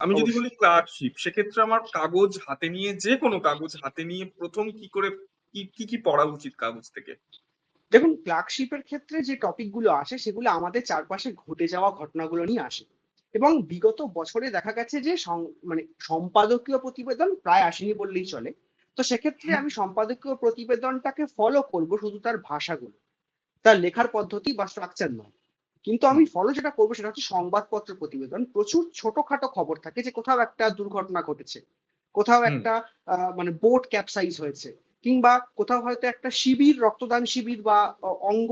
আমি যদি অবশ্যই। বলি ক্লার্কশিপ, সেক্ষেত্রে আমার কাগজ হাতে নিয়ে, যে কোনো কাগজ হাতে নিয়ে প্রথম কি করে কি পড়া উচিত কাগজ থেকে? দেখুন, ক্লার্কশিপের ক্ষেত্রে যে টপিক গুলো আসে সেগুলো আমাদের চারপাশে ঘটে যাওয়া ঘটনাগুলো নিয়ে আসে। এবং বিগত বছরে দেখা গেছে যে মানে সম্পাদকীয় প্রতিবেদন প্রায় আসেনি বললেই চলে। তো সেক্ষেত্রে হুম, আমি সম্পাদকীয় প্রতিবেদনটাকে ফলো করব শুধু তার ভাষাগুলো। তার লেখার পদ্ধতি বা স্ট্রাকচার নয়। কিন্তু আমি হুম, ফলো যেটা করবো সেটা হচ্ছে সংবাদপত্র প্রতিবেদন। প্রচুর ছোটখাটো খবর থাকে যে কোথাও একটা দুর্ঘটনা ঘটেছে। কোথাও হুম, একটা মানে বোট ক্যাপসাইজ হয়েছে। কিংবা কোথাও হয়তো একটা শিবির, রক্তদান শিবির বা অঙ্গ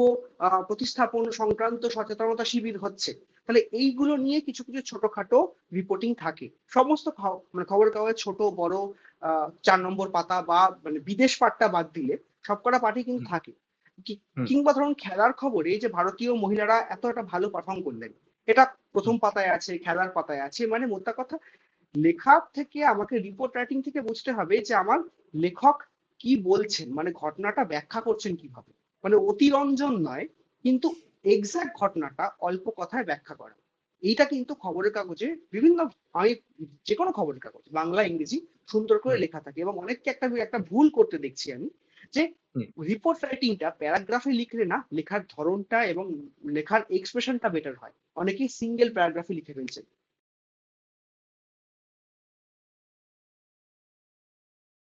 প্রতিস্থাপন সংক্রান্ত সচেতনতা শিবির হচ্ছে। তাহলে এইগুলো নিয়ে কিছু ছোটখাটো রিপোর্টিং থাকে। সমস্ত মানে খবরের কাগজের ছোট বড় ৪ নম্বর পাতা বা মানে বিদেশ পাঠটা বাদ দিলে সবকটা পাঠই কিন্তু হুম, থাকে। কি হুম, কিংবা ধরুন খেলার খবরে যে ভারতীয় মহিলারা এত একটা ভালো পারফর্ম করলেন। এটা ১ম হুম, পাতায় আছে, খেলার পাতায় আছে। মানে মোদ্দা কথা লেখার থেকে আমাকে রিপোর্ট রাইটিং থেকে বুঝতে হবে যে আমার লেখক কি বলছেন, মানে ঘটনাটা ব্যাখ্যা করছেন কিভাবে। মানে অতিরঞ্জন নয়, কিন্তু এক্সাক্ট ঘটনাটা অল্প কথায় ব্যাখ্যা করা। এইটা কিন্তু খবরের কাগজে বিভিন্ন, আমি যে কোনো খবরের কাগজ বাংলা ইংরেজি সুন্দর করে হুম, লেখা থাকে। এবং অনেককে একটা ভুল করতে দেখছি আমি, যে হুম। রিপোর্ট রাইটিংটা প্যারাগ্রাফে লিখলে না লেখার ধরনটা এবং লেখার এক্সপ্রেশনটা বেটার হয়। অনেকেই সিঙ্গেল প্যারাগ্রাফে লিখে ফেলছে।